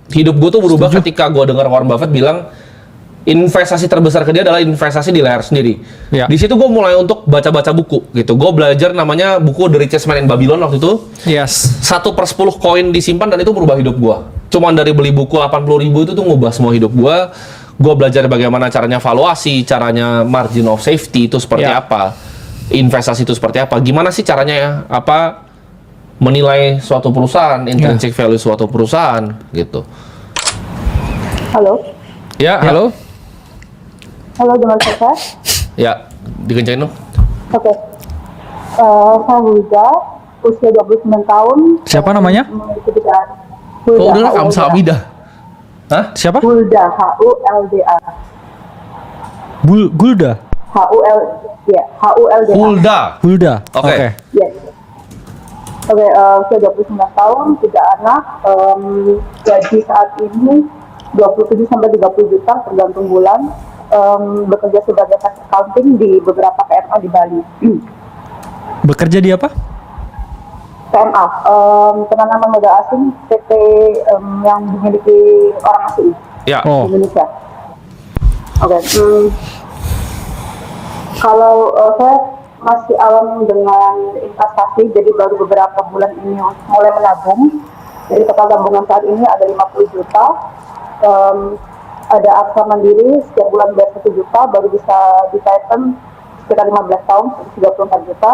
hidup gue tuh berubah ketika gue dengar Warren Buffett bilang investasi terbesar ke dia adalah investasi di leher sendiri. Ya. Di situ gue mulai untuk baca-baca buku gitu. Gue belajar namanya buku The Richest Man in Babylon waktu itu. Yes. 1/10 koin disimpan dan itu merubah hidup gue. Cuman dari beli buku 80.000 itu tuh ngubah semua hidup gue. Gue belajar bagaimana caranya valuasi, caranya margin of safety itu seperti apa, investasi itu seperti apa, gimana sih caranya ya, apa menilai suatu perusahaan, intrinsic value suatu perusahaan gitu. Halo. Ya, halo. Halo, dengan saya. Ya, dikencangin dong. Oke. Saya Hulda, usia 29 tahun. Siapa namanya? Memiliki pekerjaan. Oh, udah Kamsa Abida. Hah? Siapa? Hulda, H-U-L-D-A. Gulda. H-U-L-D-A. Hulda. Oke. Oke. Yes. Oke, usia 29 tahun, 3 anak. Gaji saat ini 27 sampai 30 juta tergantung bulan. Bekerja sebagai tax accounting di beberapa PMA di Bali. Bekerja di apa? PMA, penanaman modal asing, PT yang dimiliki orang asing Ya. Oh. di Indonesia. Oke. Kalau saya masih awam dengan investasi, jadi baru beberapa bulan ini mulai menabung. Jadi total tabungan saat ini ada 50 juta. Ada aksa mandiri, setiap bulan bayar 1 juta, baru bisa ditaikkan sekitar 15 tahun, 34 juta.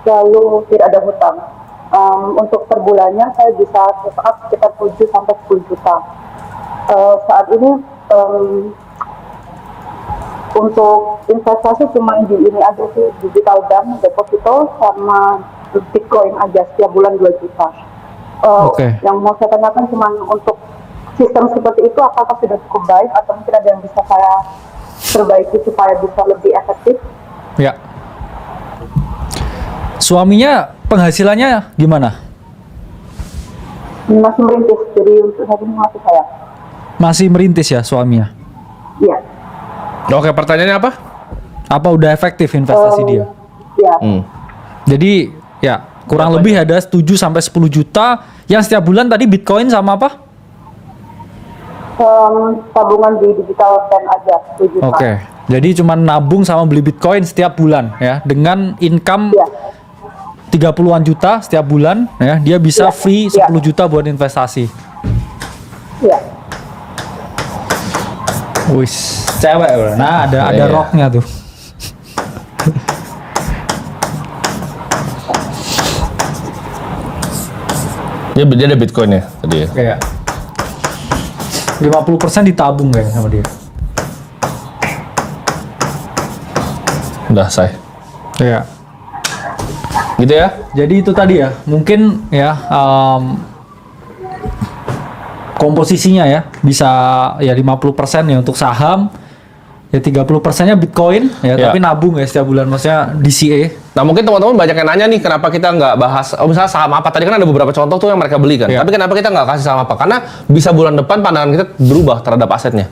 Lalu tidak ada hutang. Untuk per bulannya saya bisa top up sekitar 7 sampai 10 juta. Saat ini untuk investasi cuma di ini aja sih, digital bank, deposito, sama Bitcoin aja setiap bulan 2 juta. Oke. Yang mau saya tanyakan cuma untuk sistem seperti itu apakah sudah cukup baik atau mungkin ada yang bisa saya perbaiki supaya bisa lebih efektif? Ya. Suaminya penghasilannya gimana? Masih merintis, jadi untuk saat ini masih saya. Masih merintis ya suaminya? Iya. Oke, pertanyaannya apa? Apa udah efektif investasi dia? Iya. Jadi ya kurang lebih ada 7 sampai 10 juta yang setiap bulan tadi Bitcoin sama apa? Tabungan di digital bank aja 7 juta. Oke. Jadi cuma nabung sama beli Bitcoin setiap bulan ya dengan income Iya. 30-an juta setiap bulan ya, dia bisa Iya, free iya. 10 juta buat investasi. Iya. Wis, cewek. Nah, ada Iya. rocknya tuh. Dia ada Bitcoin ya tadi ya. Kayak 50% ditabung kayak sama dia. Udah say. Iya. Gitu ya? Jadi itu tadi ya, mungkin ya komposisinya ya bisa ya 50% ya untuk saham, ya 30%-nya Bitcoin ya, Ya. tapi nabung ya setiap bulan, maksudnya DCA. Nah mungkin teman-teman banyak yang nanya nih kenapa kita nggak bahas misalnya saham apa, tadi kan ada beberapa contoh tuh yang mereka beli kan, Iya. tapi kenapa kita nggak kasih saham apa, karena bisa bulan depan pandangan kita berubah terhadap asetnya.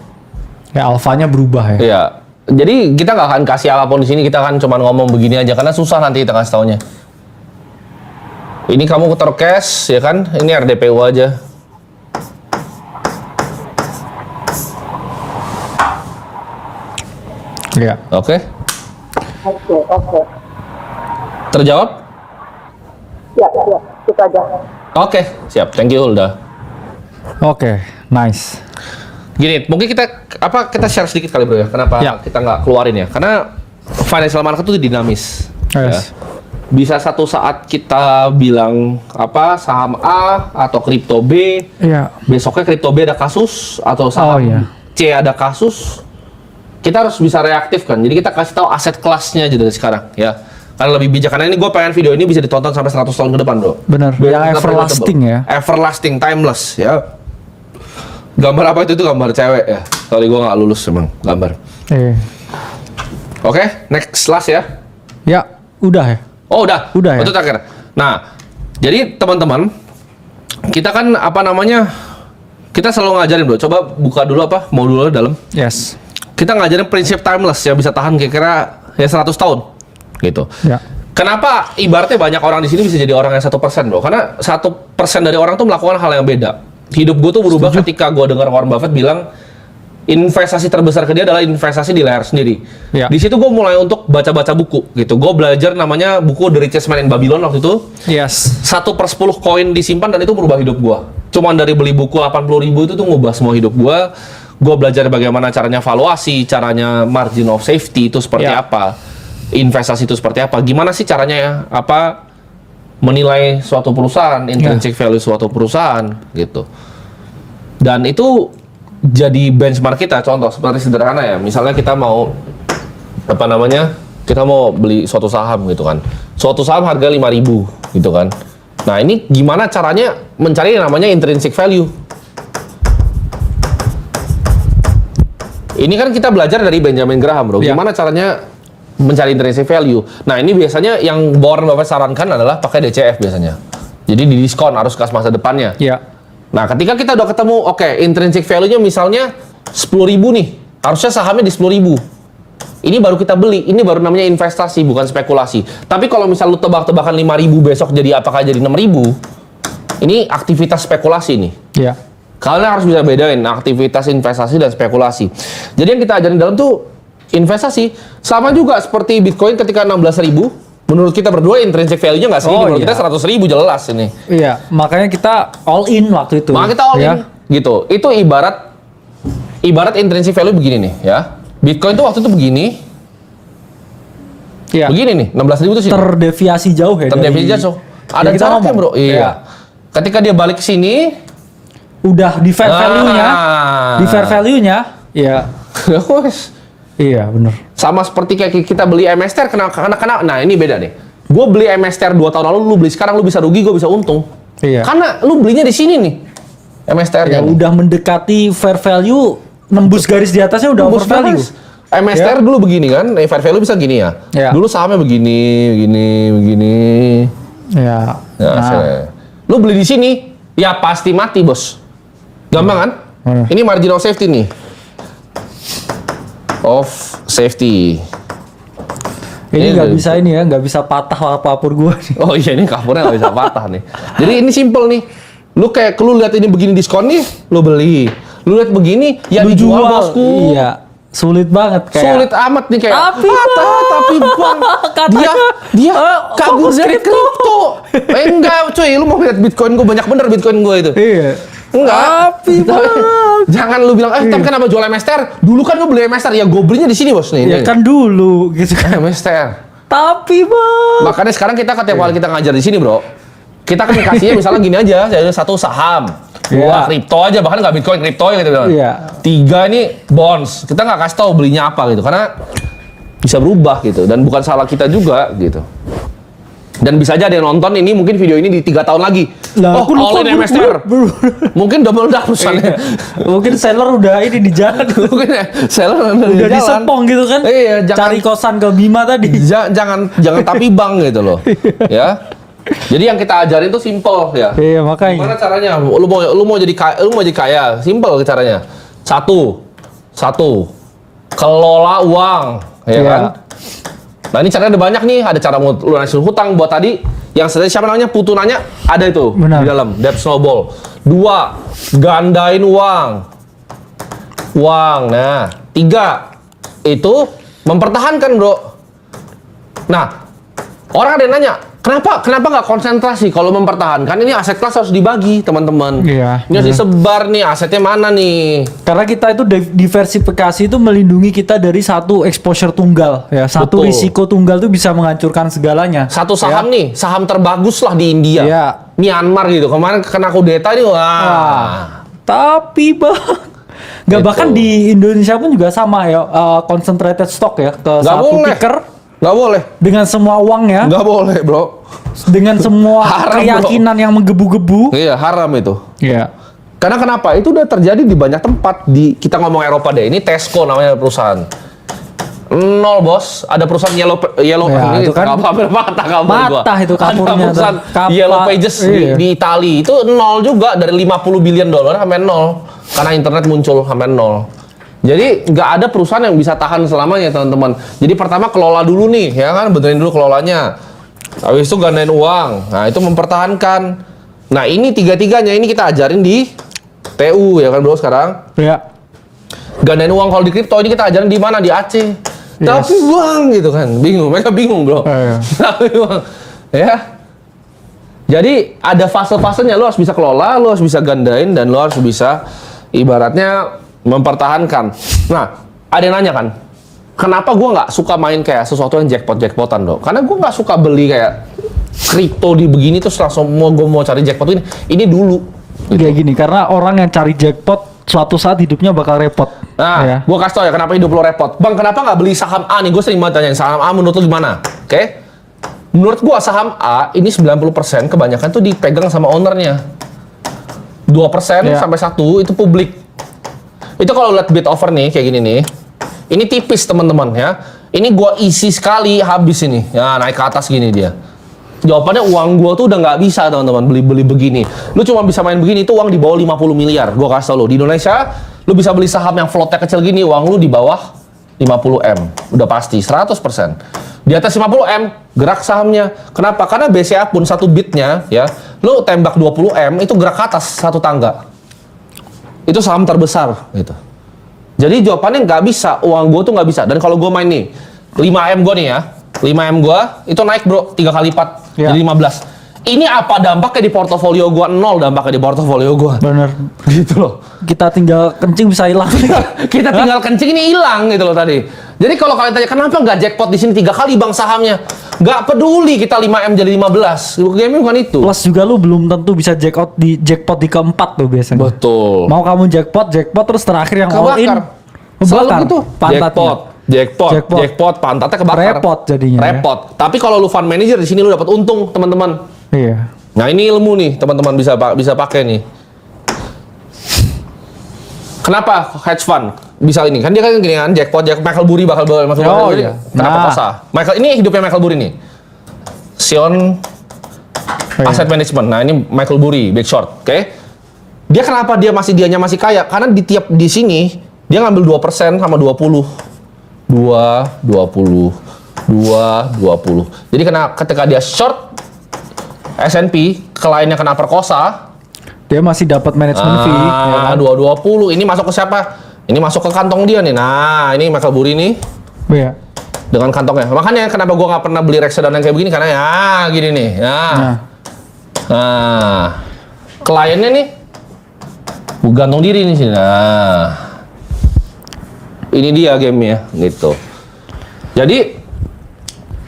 Ya alfanya berubah ya. Iya, jadi kita nggak akan kasih apapun di sini, kita akan cuma ngomong begini aja karena susah nanti kita kasih taunya. Ini kamu taruh cash ya kan, ini RDPU aja. Iya. Oke, Oke. terjawab? Ya, itu aja. Oke, siap, thank you Hulda. Oke, nice. Gini, mungkin kita share sedikit kali bro ya, kenapa Ya. kita nggak keluarin ya? Karena financial market itu dinamis. Ya. Yes. Bisa satu saat kita bilang apa saham A atau kripto B, Iya. besoknya kripto B ada kasus atau saham Oh, iya. C ada kasus. Kita harus bisa reaktif kan. Jadi kita kasih tahu aset kelasnya aja dari sekarang ya. Karena lebih bijak, karena ini gue pengen video ini bisa ditonton sampai 100 tahun ke depan bro. Bener. Biar Yang kita everlasting relatable. ya. Everlasting, timeless ya. Gambar apa itu? Itu gambar cewek ya. Sorry gue nggak lulus emang gambar. Oke, next last ya. Ya, udah ya. Oh udah. Udah ya? Itu terakhir. Nah, jadi teman-teman, kita kan apa namanya? Kita selalu ngajarin bro. Coba buka dulu apa? Mau dulu dalam. Yes. Kita ngajarin prinsip timeless yang bisa tahan kira-kira ya 100 tahun. Gitu. Ya. Kenapa ibaratnya banyak orang di sini bisa jadi orang yang 1% bro? Karena 1% dari orang tuh melakukan hal yang beda. hidup gue tuh berubah ketika gue dengar Warren Buffett bilang investasi terbesar ke dia adalah investasi di layar sendiri. Ya. Di situ gue mulai untuk baca-baca buku gitu. Gue belajar namanya buku The Richest Man in Babylon waktu itu. Yes. 1/10 koin disimpan dan itu merubah hidup gue. Cuman dari beli buku 80.000 itu tuh ngubah semua hidup gue. Gue belajar bagaimana caranya valuasi, caranya margin of safety itu seperti Ya. apa, investasi itu seperti apa, gimana sih caranya ya, apa menilai suatu perusahaan, intrinsic value suatu perusahaan gitu. Dan itu jadi benchmark kita. Contoh seperti sederhana ya, misalnya kita mau apa namanya, kita mau beli suatu saham gitu kan, suatu saham harga 5.000 gitu kan. Nah ini gimana caranya mencari yang namanya intrinsic value. Ini kan kita belajar dari Benjamin Graham, bro. Ya. Gimana caranya mencari intrinsic value. Nah ini biasanya yang Warren Buffett sarankan adalah pakai DCF biasanya. Jadi di diskon arus kas masa depannya. Ya. Nah, ketika kita udah ketemu, oke, intrinsic value-nya misalnya 10.000 nih. Harusnya sahamnya di 10.000. Ini baru kita beli. Ini baru namanya investasi, bukan spekulasi. Tapi kalau misal lu tebak-tebakan 5.000 besok jadi apakah jadi 6.000? Ini aktivitas spekulasi nih. Ya. Kalian harus bisa bedain aktivitas investasi dan spekulasi. Jadi yang kita ajarin dalam tuh investasi. Sama juga seperti Bitcoin ketika 16.000. Menurut kita berdua intrinsic value-nya nggak segini. Menurut kita 100.000 jelas ini. Iya, makanya kita all in waktu itu. Maka kita all in Ya. gitu. Itu ibarat intrinsic value begini nih ya. Bitcoin tuh waktu itu begini. Iya. Begini nih, 16.000 itu sih. Terdeviasi jauh ya. Terdefinisi dari- jauh. Ya, Ada kita jaraknya, ngomong. bro. Iya. Iya. Ketika dia balik ke sini, Udah di fair value-nya. Di fair Ah. value-nya, ya. wes. Iya, bener. Sama seperti kayak kita beli MSTR karena nah ini beda nih. Gue beli MSTR 2 tahun lalu, lu beli sekarang, lu bisa rugi, gue bisa untung. Iya. Karena lu belinya di sini nih. MSTR-nya. Ya udah mendekati fair value, nembus garis di atasnya udah over value. MSTR Ya. dulu begini kan, fair value bisa gini ya. Ya. Dulu sahamnya begini. Ya. Ya, lu beli di sini, ya pasti mati, bos. Gampang kan? Ini margin of safety nih. Of safety. Ini Ini nggak udah- bisa ini ya, nggak bisa patah apapun gua nih. Oh iya, ini covernya nggak bisa patah nih. Jadi ini simple nih. Lu lihat ini begini diskon nih, lu beli. Lu lihat begini, ya Lu dijual, jual. bosku. Iya. Sulit banget kayak. Sulit amat nih kayak. Tapi, tapi bang, dia kabur fokus dari kripto. Enggak, cuy, lu mau lihat Bitcoin gue banyak bener Bitcoin gue itu. Iya. Enggak. Tapi, Bang. Jangan lu bilang, tapi kenapa jual MSTR? Dulu kan gue beli MSTR, ya gue belinya di sini, bos nih. Ya ini. kan dulu gitu kan. MSTR. Tapi bang. Makanya sekarang kita tiap kali kita ngajar di sini, bro, kita kan kasihnya misalnya gini aja, jadi 1 saham, 2 Iya. kripto aja, bahkan nggak Bitcoin, kripto ya gitu. Iya. 3 ini bonds. Kita nggak kasih tahu belinya apa gitu, karena bisa berubah gitu, dan bukan salah kita juga gitu. Dan bisa aja ada yang nonton ini mungkin video ini di 3 tahun lagi. Lah, Oh, aku lupa, all in MSTR. Mungkin double dah perusahaannya. Mungkin seller udah ini di jalan. Mungkin ya, seller Udah di jalan. disepong gitu kan. Iya, jangan Cari kosan ke Bima tadi. jangan tapi bang gitu loh. Ya. Jadi yang kita ajarin itu simple ya. Iya, makanya. Gimana caranya? Lu mau jadi kaya, simple caranya. Satu, kelola uang, ya Iya. kan? Nah ini caranya ada banyak nih, ada cara lunasin hutang buat tadi. Yang siapa namanya Putu nanya, ada itu Benar. di dalam debt snowball. 2, gandain uang. Nah 3 itu mempertahankan, bro. Nah orang ada yang nanya, kenapa nggak konsentrasi kalau mempertahankan? Ini aset kelas harus dibagi, teman-teman. Iya, Ini harus disebar nih, asetnya mana nih? Karena kita itu diversifikasi itu melindungi kita dari satu exposure tunggal ya. Satu Betul. risiko tunggal itu bisa menghancurkan segalanya. Satu saham nih, saham terbagus lah di India. Iya. Myanmar gitu. Kemarin kena kudeta nih, Wah. Tapi bang, nggak Gitu. bahkan di Indonesia pun juga sama ya, concentrated stock ya ke Nggak satu boleh. ticker Nggak boleh. dengan semua uangnya, Nggak boleh, bro. dengan semua Haram, keyakinan yang menggebu-gebu. Iya, haram itu. Iya. Karena kenapa? Itu udah terjadi di banyak tempat. Kita ngomong Eropa deh. Ini Tesco namanya perusahaan. 0, bos. Ada perusahaan Yellow Ya, ini itu kan hampir patah kabar gua. patah itu Ada kapurnya, perusahaan kapal. Yellow Pages Iya. di Itali itu 0 juga, dari 50 billion dolar sampai 0. Karena internet muncul sampai 0. Jadi nggak ada perusahaan yang bisa tahan selamanya, teman-teman. Jadi pertama kelola dulu nih, ya kan, benerin dulu kelolanya. Habis itu gandain uang. Nah itu mempertahankan. Nah ini tiga-tiganya ini kita ajarin di TU ya kan bro sekarang. Ya. Gandain uang kalau di kripto ini kita ajarin di mana? Di Aceh. Tapi bang gitu kan, bingung. Mereka bingung bro. Tapi bang, ya. Jadi ada fase-fasenya, lo harus bisa kelola, lo harus bisa gandain, dan lo harus bisa ibaratnya mempertahankan. Nah, ada yang nanya kan, kenapa gue nggak suka main kayak sesuatu yang jackpot-jackpotan dong? Karena gue nggak suka beli kayak kripto di begini terus langsung gue mau cari jackpot ini. Ini dulu. Gitu. Kayak gini, karena orang yang cari jackpot suatu saat hidupnya bakal repot. Nah, gue kasih tau ya kenapa hidup lo repot. Bang, kenapa nggak beli saham A nih? Gue sering banget tanyain saham A menurut lo gimana? Oke? Menurut gua saham A ini 90% kebanyakan tuh dipegang sama ownernya. 2% sampai 1 itu publik. Itu kalau lihat bid offer nih kayak gini nih. Ini tipis teman-teman ya. Ini gua isi sekali habis ini. Ya naik ke atas gini dia. Jawabannya uang gua tuh udah nggak bisa teman-teman beli-beli begini. Lu cuma bisa main begini itu uang di bawah 50 miliar. Gua kasih tau lu di Indonesia lu bisa beli saham yang floatnya kecil gini uang lu di bawah 50M. Udah pasti 100%. Di atas 50M gerak sahamnya. Kenapa? Karena BCA pun satu bitnya ya, lu tembak 20M itu gerak ke atas satu tangga. Itu saham terbesar gitu. Jadi jawabannya nggak bisa, uang gue tuh nggak bisa. Dan kalau gue main nih 5M gue nih ya, 5M gue itu naik bro 3 kali lipat jadi 15. Ini apa dampaknya di portofolio gue? 0 dampaknya di portofolio gue. Bener. Gitu loh. Kita tinggal kencing bisa hilang. Kita tinggal kencing ini hilang gitu loh tadi. Jadi kalau kalian tanya kenapa nggak jackpot di sini 3 kali bang sahamnya? Nggak peduli kita 5M jadi 15. Game bukan itu. Plus juga lu belum tentu bisa jackpot di keempat tuh biasanya. Betul. Mau kamu jackpot terus terakhir yang all in Selalu gitu. pantatnya. Jackpot, pantatnya kebakar. Repot jadinya. Repot. Tapi kalau lu fund manager di sini lu dapat untung, teman-teman. Iya. Nah, ini ilmu nih, teman-teman bisa pakai nih. Kenapa hedge fund bisa ini? Kan dia kan gini kan, jackpot Michael Burry bakal masuk iya. Kenapa kosa? Michael ini hidupnya Michael Burry nih. Sion Asset Management. Nah, ini Michael Burry, Big Short, oke? Dia kenapa dianya masih kaya? Karena di sini dia ngambil 2% sama 20. 20. Jadi ketika dia short S&P, kliennya kena perkosa, dia masih dapat management fee. Ya kan? 220. Ini masuk ke siapa? Ini masuk ke kantong dia nih. Nah, ini Michael Burry nih. Iya. Dengan kantongnya. Makanya kenapa gua nggak pernah beli reksadana yang kayak begini karena ya gini nih. Nah. Kliennya nih gantung diri nih sini. Nah. Ini dia gamenya gitu. Jadi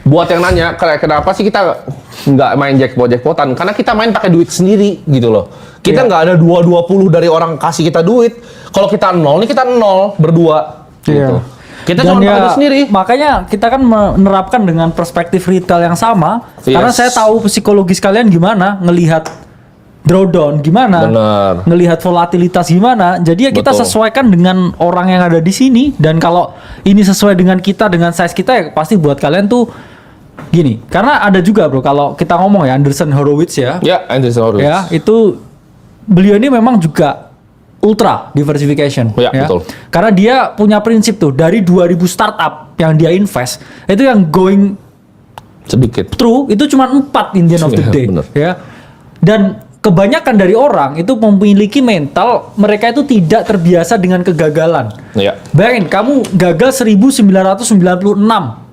buat yang nanya kenapa sih kita nggak main jackpotan? Karena kita main pakai duit sendiri gitu loh. Kita nggak ada 220 dari orang kasih kita duit. Kalau kita 0 nih kita 0 berdua gitu. Kita cuma pakai duit sendiri. Makanya kita kan menerapkan dengan perspektif retail yang sama. Yes. Karena saya tahu psikologis kalian gimana ngelihat drawdown gimana, ngelihat volatilitas gimana. Jadi ya kita sesuaikan dengan orang yang ada di sini. Dan kalau ini sesuai dengan kita, dengan size kita ya pasti buat kalian tuh gini. Karena ada juga bro, kalau kita ngomong ya Andreessen Horowitz ya. Ya, Andreessen Horowitz. Ya, itu beliau ini memang juga ultra diversification. Ya, betul. Karena dia punya prinsip tuh dari 2000 startup yang dia invest, itu yang going sedikit true itu cuma 4 in the end of the day. Bener. Ya. Dan kebanyakan dari orang itu memiliki mental mereka itu tidak terbiasa dengan kegagalan. Iya. Bayangin kamu gagal 1996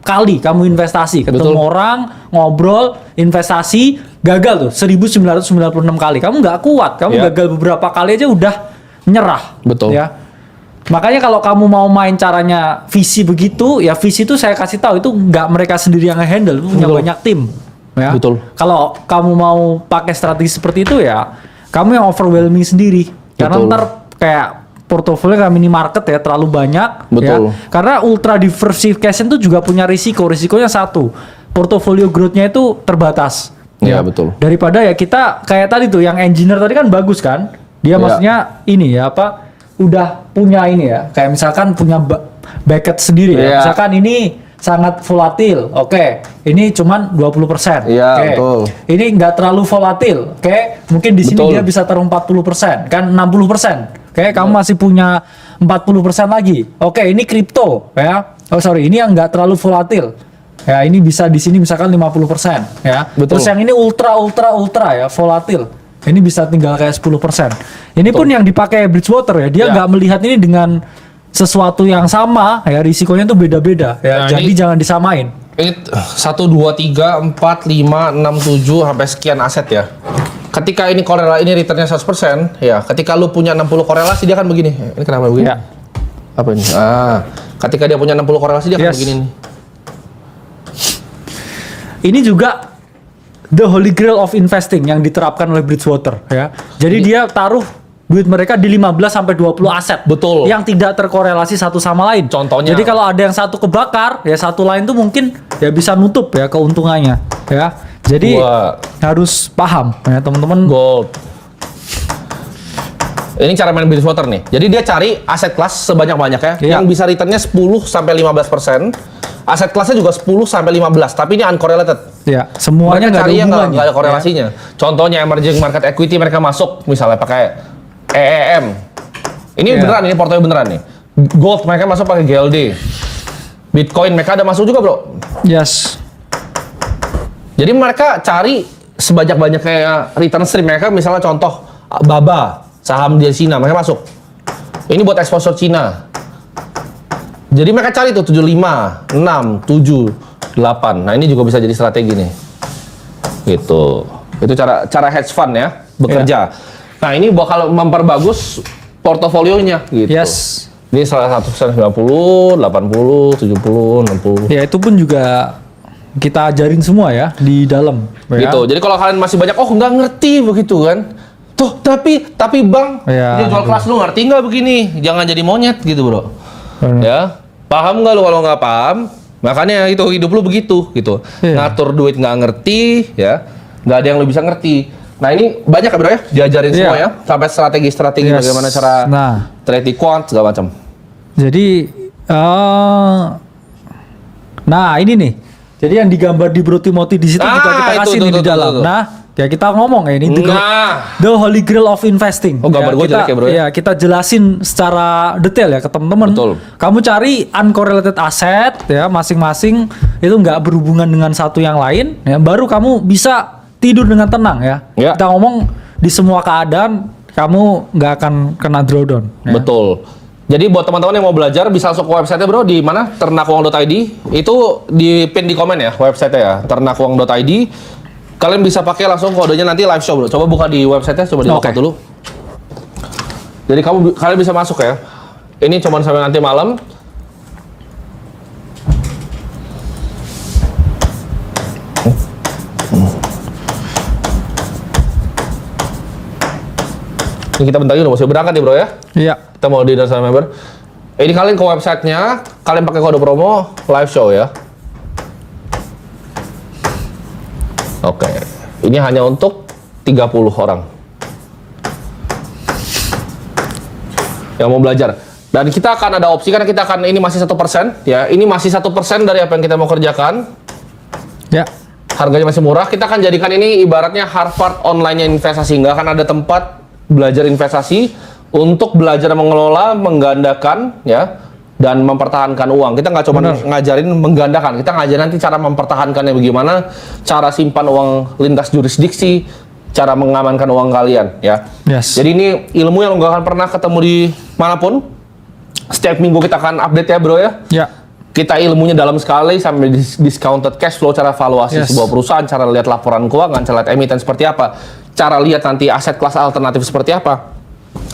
kali kamu investasi, ketemu orang, ngobrol, investasi, gagal tuh 1996 kali. Kamu nggak kuat, kamu gagal beberapa kali aja udah nyerah. Betul. Ya. Makanya kalau kamu mau main caranya visi begitu, ya visi itu saya kasih tahu itu nggak mereka sendiri yang handle, punya banyak tim. Ya. Betul. Kalau kamu mau pakai strategi seperti itu ya, kamu yang overwhelming sendiri. Karena ntar kayak portofolio kayak mini market ya terlalu banyak. Betul. Ya. Karena ultra diversification itu juga punya risiko. Risikonya satu, portofolio growth-nya itu terbatas. Ya, betul. Daripada ya kita kayak tadi tuh yang engineer tadi kan bagus kan? Dia maksudnya ini ya apa? Udah punya ini ya. Kayak misalkan punya bucket sendiri ya. Misalkan ini sangat volatil, oke. Ini cuman 20%. Iya, betul. Ini nggak terlalu volatil, oke. Mungkin di sini dia bisa taruh 40%, kan 60%. Oke, kamu masih punya 40% lagi. Oke, ini kripto, ya. Oh sorry, ini yang nggak terlalu volatil. Ya, ini bisa di sini misalkan 50%, ya. Betul. Terus yang ini ultra ya, volatil. Ini bisa tinggal kayak 10%. Ini Betul. pun yang dipakai Bridgewater ya. Dia Ya. nggak melihat ini dengan sesuatu yang sama ya, risikonya tuh beda-beda ya. Nah, Jadi ini- jangan disamain. Ini 1, 2, 3, 4, 5, 6, 7 sampai sekian aset ya. Ketika ini korelasi ini returnnya 100%, ya. Ketika lu punya 60 korelasi dia akan begini. Ini kenapa begini? Ya. Apa ini? Ketika dia punya 60 korelasi dia akan Yes. begini nih. Ini juga the holy grail of investing yang diterapkan oleh Bridgewater ya. Jadi dia taruh duit mereka di 15 sampai 20 aset. Betul. Yang tidak terkorelasi satu sama lain. Contohnya. Jadi kalau ada yang satu kebakar, ya satu lain tuh mungkin ya bisa nutup ya keuntungannya ya. Jadi harus paham ya teman-teman. Gold. Ini cara main Bridgewater nih. Jadi dia cari aset kelas sebanyak-banyaknya Iya. yang bisa returnnya 10 sampai 15%. Aset kelasnya juga 10 sampai 15, tapi ini uncorrelated. Ya, semuanya Mereka nggak ada cari yang hubungannya. nggak ada korelasinya. Contohnya emerging market equity mereka masuk misalnya pakai EEM. Ini Iya. beneran, ini portofolio beneran nih. Gold mereka masuk pakai GLD. Bitcoin mereka ada masuk juga, Bro. Ya. Yes. Jadi mereka cari sebanyak-banyak kayak return stream mereka, misalnya contoh BABA, saham di Cina, mereka masuk. Ini buat exposure Cina. Jadi mereka cari tuh 75, 6, 7, 8. Nah, ini juga bisa jadi strategi nih. Gitu. Itu cara hedge fund ya, bekerja. Nah, ini bakal memperbagus portofolionya gitu. Yes. Ini salah satu 90, 80, 70, 60. Ya itu pun juga kita ajarin semua ya di dalam. Ya. Gitu. Jadi kalau kalian masih banyak, nggak ngerti begitu kan? Tuh, tapi bang, Ya, dia jual kelas lu ngerti nggak begini? Jangan jadi monyet gitu, Bro. Benar. Ya, paham nggak lu? Kalau nggak paham, makanya itu hidup lu begitu gitu. Iya. Ngatur duit nggak ngerti, ya, nggak ada yang lu bisa ngerti. Nah ini banyak ya, Bro ya, diajarin semua Iya. ya, sampai strategi-strategi Yes. bagaimana cara Nah. trading quant segala macam. Jadi nah ini nih. Jadi yang digambar di Bro Timothy di situ juga kita itu, kasih nih di dalam. tuh. Nah, ya kita ngomong ya ini the holy grail of investing. Oh, gambar gua kita, jelek ya, Bro, ya? Ya, kita jelasin secara detail ya ke teman-teman. Betul. Kamu cari uncorrelated asset ya, masing-masing itu nggak berhubungan dengan satu yang lain ya, baru kamu bisa tidur dengan tenang ya. Ya. Kita ngomong di semua keadaan kamu nggak akan kena drawdown. Ya. Betul. Jadi buat teman-teman yang mau belajar bisa langsung ke website-nya, Bro, di mana? ternakuang.id. Itu di pin di komen ya website-nya ya, ternakuang.id. Kalian bisa pakai langsung kodenya nanti live show, Bro. Coba buka di website-nya, coba di login Oke. dulu. Jadi kalian bisa masuk ya. Ini cuma sampai nanti malam. Ini kita bentar lagi udah mau berangkat ya, Bro ya. Iya. Kita mau dinner sama member. Ini kalian ke websitenya, kalian pakai kode promo live show ya. Oke, ini hanya untuk 30 orang yang mau belajar. Dan kita akan ada opsi karena kita akan ini masih 1% ya. Ini masih 1% dari apa yang kita mau kerjakan. Ya. Harganya masih murah. Kita akan jadikan ini ibaratnya Harvard online investasi. Nggak akan ada tempat belajar investasi untuk belajar mengelola, menggandakan ya, dan mempertahankan uang. Kita nggak cuma ngajarin menggandakan, kita ngajarin nanti cara mempertahankannya bagaimana, cara simpan uang lintas jurisdiksi, cara mengamankan uang kalian ya. Yes. Jadi ini ilmu yang lo nggak akan pernah ketemu di manapun. Setiap minggu kita akan update ya, Bro ya. Ya. Kita ilmunya dalam sekali sampai discounted cash flow, cara valuasi Yes. sebuah perusahaan, cara lihat laporan keuangan, cara lihat emiten seperti apa, cara lihat nanti aset kelas alternatif seperti apa.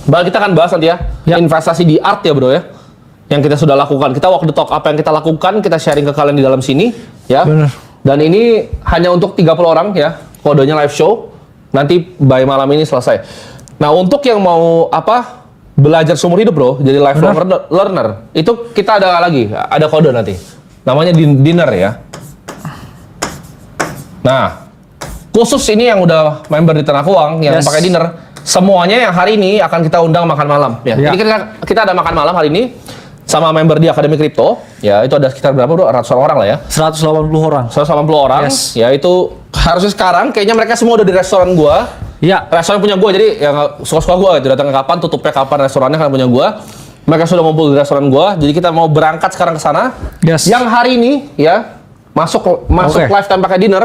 Bahkan kita akan bahas nanti ya, Ya. investasi di art ya, Bro ya. Yang kita sudah lakukan. Kita walk the talk, apa yang kita lakukan, kita sharing ke kalian di dalam sini ya. Bener. Dan ini hanya untuk 30 orang ya. Kodenya live show. Nanti by malam ini selesai. Nah, untuk yang mau belajar seumur hidup, Bro, jadi lifelong learner, itu kita ada lagi, ada kode nanti. Namanya dinner ya. Nah, khusus ini yang udah member di Tenaga Uang yang Yes. pakai dinner, semuanya yang hari ini akan kita undang makan malam ya. Ya. Jadi kita ada makan malam hari ini sama member di Akademi Kripto. Ya, itu ada sekitar berapa, Bro? Ratusan orang lah ya. 180 orang. 180 orang. Yes. Ya, itu harusnya sekarang kayaknya mereka semua udah di restoran gua. Ya. Restoran punya gua, jadi yang suka-suka gua gitu, datang kapan, tutupnya kapan, restorannya kan punya gua. Mereka sudah ngumpul di restoran gua, jadi kita mau berangkat sekarang ke sana. Yes. Yang hari ini ya masuk Oke. lifetime pakai dinner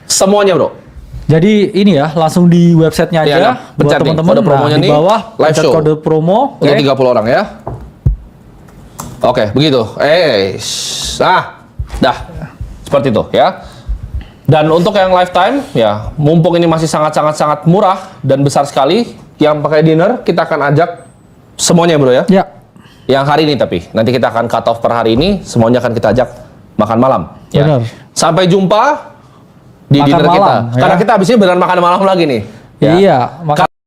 semuanya, Bro. Jadi ini ya, langsung di websitenya aja. Iya, nah, buat pencet nih, teman-teman. kode promonya Nah, di nih, bawah live pencet show. kode promo. Untuk Oke. 30 orang ya. Oke, begitu. Dah. Seperti itu ya. Dan untuk yang lifetime, ya, mumpung ini masih sangat murah dan besar sekali, yang pakai dinner kita akan ajak semuanya bro ya. Ya. Yang hari ini tapi nanti kita akan cut off per hari ini, semuanya akan kita ajak makan malam. Ya. Benar. Sampai jumpa di Makan dinner kita. malam, ya. Karena kita habis ini beneran makan malam lagi nih. Iya, makan